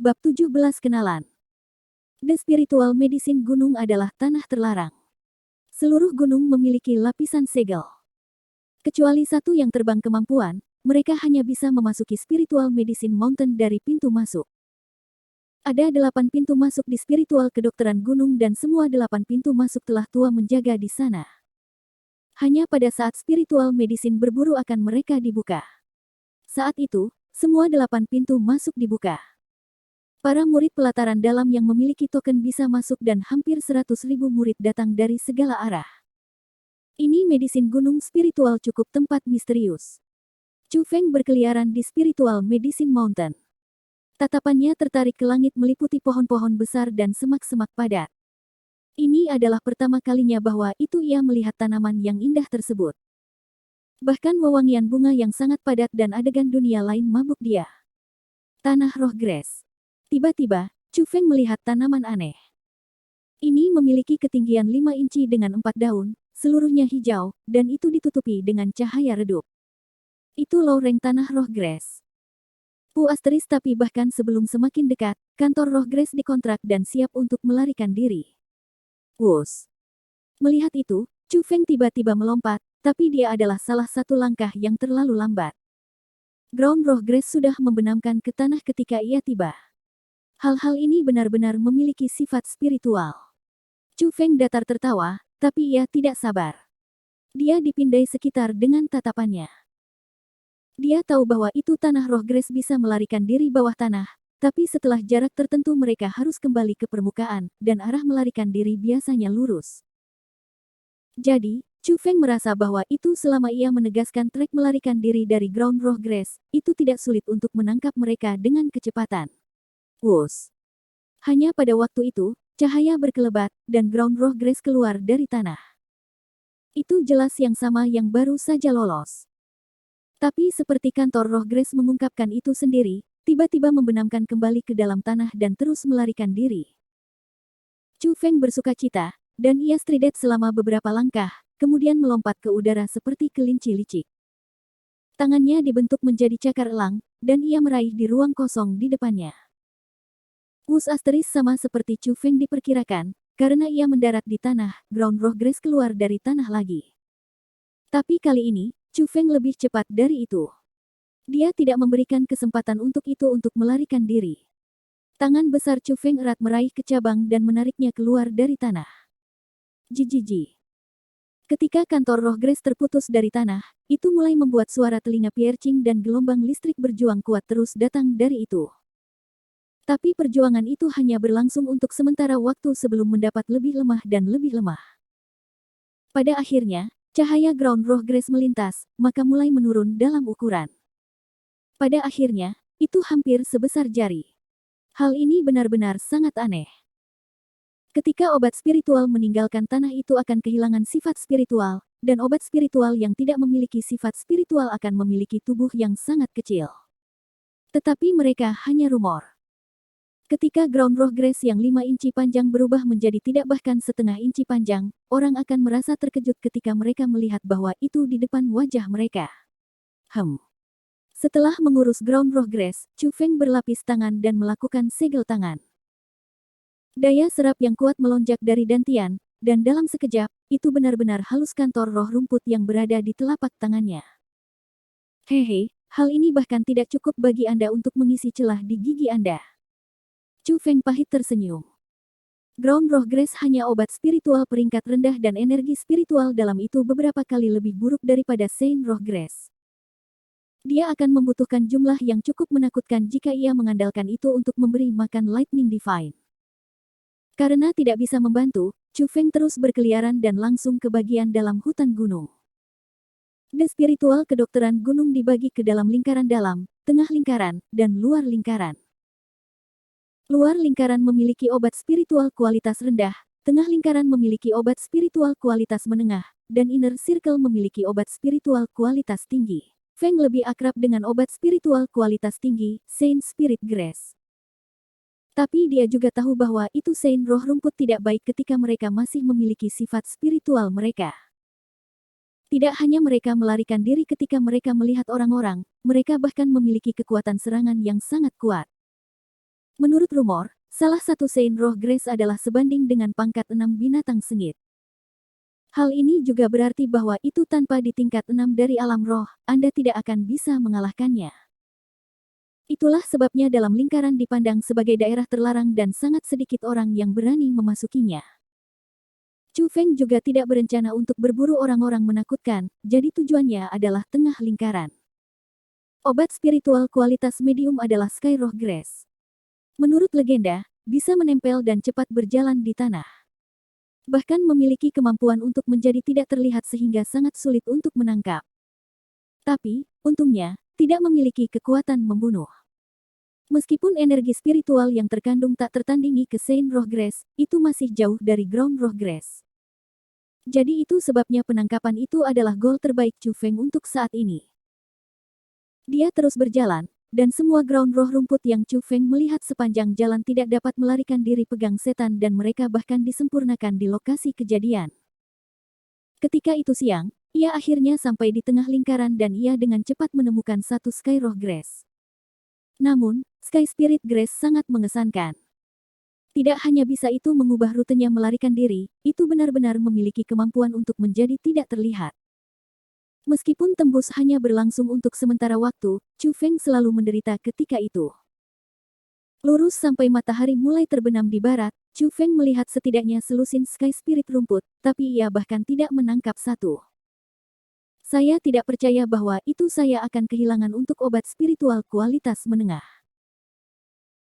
Bab 17 Kenalan. The Spiritual Medicine gunung adalah tanah terlarang. Seluruh gunung memiliki lapisan segel. Kecuali satu yang terbang kemampuan, mereka hanya bisa memasuki Spiritual Medicine Mountain dari pintu masuk. Ada 8 pintu masuk di spiritual kedokteran gunung dan semua 8 pintu masuk telah tua menjaga di sana. Hanya pada saat Spiritual Medicine berburu akan mereka dibuka. Saat itu, semua 8 pintu masuk dibuka. Para murid pelataran dalam yang memiliki token bisa masuk dan hampir 100.000 murid datang dari segala arah. Ini medisin gunung spiritual cukup tempat misterius. Chu Feng berkeliaran di Spiritual Medicine Mountain. Tatapannya tertarik ke langit meliputi pohon-pohon besar dan semak-semak padat. Ini adalah pertama kalinya bahwa itu ia melihat tanaman yang indah tersebut. Bahkan wewangian bunga yang sangat padat dan adegan dunia lain mabuk dia. Tanah roh grass. Tiba-tiba, Chu Feng melihat tanaman aneh. Ini memiliki ketinggian 5 inci dengan 4 daun, seluruhnya hijau, dan itu ditutupi dengan cahaya redup. Itu loreng tanah roh grass. Tapi bahkan sebelum semakin dekat, kantor roh grass dikontrak dan siap untuk melarikan diri. Wus. Melihat itu, Chu Feng tiba-tiba melompat, tapi dia adalah salah satu langkah yang terlalu lambat. Ground roh grass sudah membenamkan ke tanah ketika ia tiba. Hal-hal ini benar-benar memiliki sifat spiritual. Chu Feng datar tertawa, tapi ia tidak sabar. Dia dipindai sekitar dengan tatapannya. Dia tahu bahwa itu tanah roh grass bisa melarikan diri bawah tanah, tapi setelah jarak tertentu mereka harus kembali ke permukaan, dan arah melarikan diri biasanya lurus. Jadi, Chu Feng merasa bahwa itu selama ia menegaskan trek melarikan diri dari ground roh grass, itu tidak sulit untuk menangkap mereka dengan kecepatan. Wus. Hanya pada waktu itu, cahaya berkelebat, dan ground roh grass keluar dari tanah. Itu jelas yang sama yang baru saja lolos. Tapi seperti kantor roh grass mengungkapkan itu sendiri, tiba-tiba membenamkan kembali ke dalam tanah dan terus melarikan diri. Chu Feng bersukacita, dan ia stridet selama beberapa langkah, kemudian melompat ke udara seperti kelinci licik. Tangannya dibentuk menjadi cakar elang, dan ia meraih di ruang kosong di depannya. Wus sama seperti Chu Feng diperkirakan, karena ia mendarat di tanah, ground roh grass keluar dari tanah lagi. Tapi kali ini, Chu Feng lebih cepat dari itu. Dia tidak memberikan kesempatan untuk itu untuk melarikan diri. Tangan besar Chu Feng erat meraih ke cabang dan menariknya keluar dari tanah. Jijiji. Ketika kantor roh grass terputus dari tanah, itu mulai membuat suara telinga piercing dan gelombang listrik berjuang kuat terus datang dari itu. Tapi perjuangan itu hanya berlangsung untuk sementara waktu sebelum mendapat lebih lemah dan lebih lemah. Pada akhirnya, cahaya ground roh grass melintas, maka mulai menurun dalam ukuran. Pada akhirnya, itu hampir sebesar jari. Hal ini benar-benar sangat aneh. Ketika obat spiritual meninggalkan tanah itu akan kehilangan sifat spiritual, dan obat spiritual yang tidak memiliki sifat spiritual akan memiliki tubuh yang sangat kecil. Tetapi mereka hanya rumor. Ketika ground roh grass yang 5 inci panjang berubah menjadi tidak bahkan setengah inci panjang, orang akan merasa terkejut ketika mereka melihat bahwa itu di depan wajah mereka. Setelah mengurus ground roh grass, Chu Feng berlapis tangan dan melakukan segel tangan. Daya serap yang kuat melonjak dari dantian, dan dalam sekejap, itu benar-benar halus kantor roh rumput yang berada di telapak tangannya. Hehe, hal ini bahkan tidak cukup bagi Anda untuk mengisi celah di gigi Anda. Chu Feng pahit tersenyum. Ground roh grass hanya obat spiritual peringkat rendah dan energi spiritual dalam itu beberapa kali lebih buruk daripada Saint roh grass. Dia akan membutuhkan jumlah yang cukup menakutkan jika ia mengandalkan itu untuk memberi makan Lightning Divine. Karena tidak bisa membantu, Chu Feng terus berkeliaran dan langsung ke bagian dalam hutan gunung. The spiritual kedokteran gunung dibagi ke dalam lingkaran dalam, tengah lingkaran, dan luar lingkaran. Luar lingkaran memiliki obat spiritual kualitas rendah, tengah lingkaran memiliki obat spiritual kualitas menengah, dan inner circle memiliki obat spiritual kualitas tinggi. Feng lebih akrab dengan obat spiritual kualitas tinggi, Saint Spirit Grass. Tapi dia juga tahu bahwa itu Saint roh rumput tidak baik ketika mereka masih memiliki sifat spiritual mereka. Tidak hanya mereka melarikan diri ketika mereka melihat orang-orang, mereka bahkan memiliki kekuatan serangan yang sangat kuat. Menurut rumor, salah satu Sein Roh Grace adalah sebanding dengan pangkat 6 binatang sengit. Hal ini juga berarti bahwa itu tanpa di tingkat 6 dari alam roh, Anda tidak akan bisa mengalahkannya. Itulah sebabnya dalam lingkaran dipandang sebagai daerah terlarang dan sangat sedikit orang yang berani memasukinya. Chu Feng juga tidak berencana untuk berburu orang-orang menakutkan, jadi tujuannya adalah tengah lingkaran. Obat spiritual kualitas medium adalah Sky Roh Grace. Menurut legenda, bisa menempel dan cepat berjalan di tanah. Bahkan memiliki kemampuan untuk menjadi tidak terlihat sehingga sangat sulit untuk menangkap. Tapi, untungnya, tidak memiliki kekuatan membunuh. Meskipun energi spiritual yang terkandung tak tertandingi ke Sein Roh Grace, itu masih jauh dari Ground Roh Grace. Jadi itu sebabnya penangkapan itu adalah gol terbaik Chu Feng untuk saat ini. Dia terus berjalan, dan semua ground roh rumput yang Chu Feng melihat sepanjang jalan tidak dapat melarikan diri pegang setan dan mereka bahkan disempurnakan di lokasi kejadian. Ketika itu siang, ia akhirnya sampai di tengah lingkaran dan ia dengan cepat menemukan satu Sky Roh Grace. Namun, Sky Spirit Grace sangat mengesankan. Tidak hanya bisa itu mengubah rutenya melarikan diri, itu benar-benar memiliki kemampuan untuk menjadi tidak terlihat. Meskipun tembus hanya berlangsung untuk sementara waktu, Chu Feng selalu menderita ketika itu. Lurus sampai matahari mulai terbenam di barat, Chu Feng melihat setidaknya selusin Sky Spirit rumput, tapi ia bahkan tidak menangkap satu. Saya tidak percaya bahwa itu saya akan kehilangan untuk obat spiritual kualitas menengah.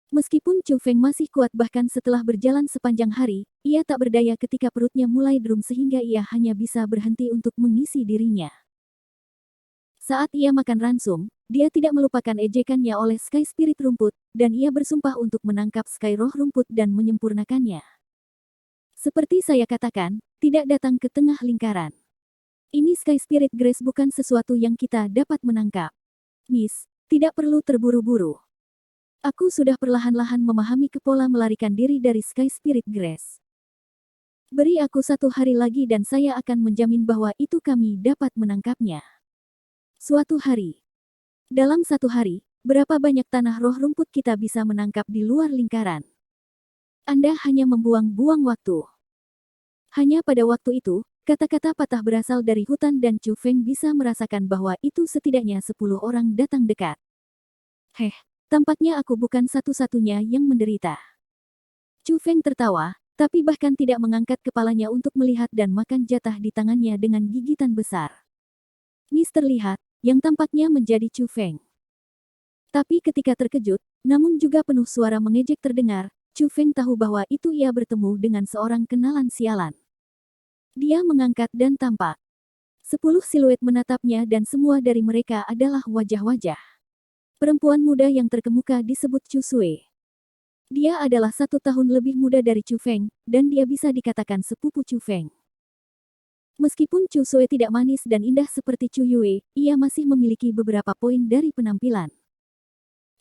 Meskipun Chu Feng masih kuat bahkan setelah berjalan sepanjang hari, ia tak berdaya ketika perutnya mulai drum sehingga ia hanya bisa berhenti untuk mengisi dirinya. Saat ia makan ransum, dia tidak melupakan ejekannya oleh Sky Spirit rumput, dan ia bersumpah untuk menangkap Sky Roh rumput dan menyempurnakannya. Seperti saya katakan, tidak datang ke tengah lingkaran. Ini Sky Spirit Grace bukan sesuatu yang kita dapat menangkap. Miss, tidak perlu terburu-buru. Aku sudah perlahan-lahan memahami pola melarikan diri dari Sky Spirit Grace. Beri aku 1 hari lagi dan saya akan menjamin bahwa itu kami dapat menangkapnya. Suatu hari. Dalam 1 hari, berapa banyak tanah roh rumput kita bisa menangkap di luar lingkaran? Anda hanya membuang-buang waktu. Hanya pada waktu itu, kata-kata patah berasal dari hutan dan Chu Feng bisa merasakan bahwa itu setidaknya 10 orang datang dekat. Tampaknya aku bukan satu-satunya yang menderita. Chu Feng tertawa, tapi bahkan tidak mengangkat kepalanya untuk melihat dan makan jatah di tangannya dengan gigitan besar. Miss terlihat, yang tampaknya menjadi Chu Feng. Tapi ketika terkejut, namun juga penuh suara mengejek terdengar, Chu Feng tahu bahwa itu ia bertemu dengan seorang kenalan sialan. Dia mengangkat dan tampak. 10 siluet menatapnya dan semua dari mereka adalah wajah-wajah perempuan muda yang terkemuka disebut Chu Sui. Dia adalah 1 tahun lebih muda dari Chu Feng, dan dia bisa dikatakan sepupu Chu Feng. Meskipun Chu Sui tidak manis dan indah seperti Chu Yue, ia masih memiliki beberapa poin dari penampilan.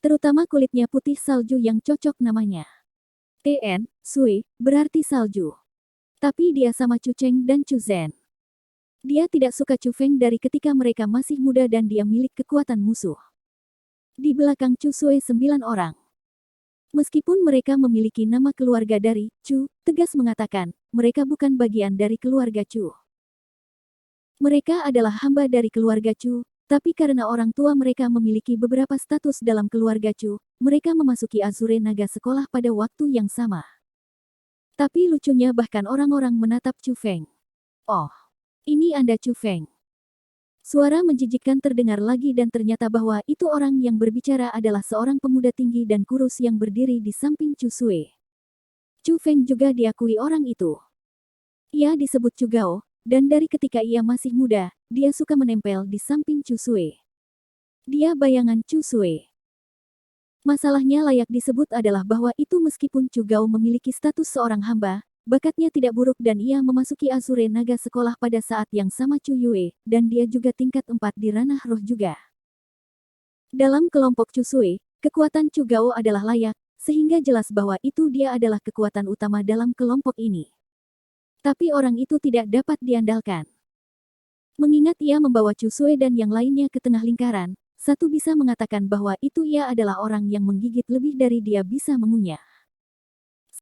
Terutama kulitnya putih salju yang cocok namanya. Tn, Sui, berarti salju. Tapi dia sama Chu Cheng dan Chu Zhen. Dia tidak suka Chu Feng dari ketika mereka masih muda dan dia milik kekuatan musuh. Di belakang Chu Sui 9 orang. Meskipun mereka memiliki nama keluarga dari Chu, tegas mengatakan, mereka bukan bagian dari keluarga Chu. Mereka adalah hamba dari keluarga Chu, tapi karena orang tua mereka memiliki beberapa status dalam keluarga Chu, mereka memasuki Azure Naga sekolah pada waktu yang sama. Tapi lucunya bahkan orang-orang menatap Chu Feng. Oh, ini Anda Chu Feng. Suara menjijikkan terdengar lagi dan ternyata bahwa itu orang yang berbicara adalah seorang pemuda tinggi dan kurus yang berdiri di samping Chu Sui. Chu Feng juga diakui orang itu. Ia disebut Chu Gao, dan dari ketika ia masih muda, dia suka menempel di samping Chu Sui. Dia bayangan Chu Sui. Masalahnya layak disebut adalah bahwa itu meskipun Chu Gao memiliki status seorang hamba, bakatnya tidak buruk dan ia memasuki Azure Naga sekolah pada saat yang sama Chu Yue, dan dia juga tingkat 4 di ranah roh juga. Dalam kelompok Chu Sui, kekuatan Chu Gao adalah layak, sehingga jelas bahwa itu dia adalah kekuatan utama dalam kelompok ini. Tapi orang itu tidak dapat diandalkan. Mengingat ia membawa Chu Sui dan yang lainnya ke tengah lingkaran, Satu bisa mengatakan bahwa itu ia adalah orang yang menggigit lebih dari dia bisa mengunyah.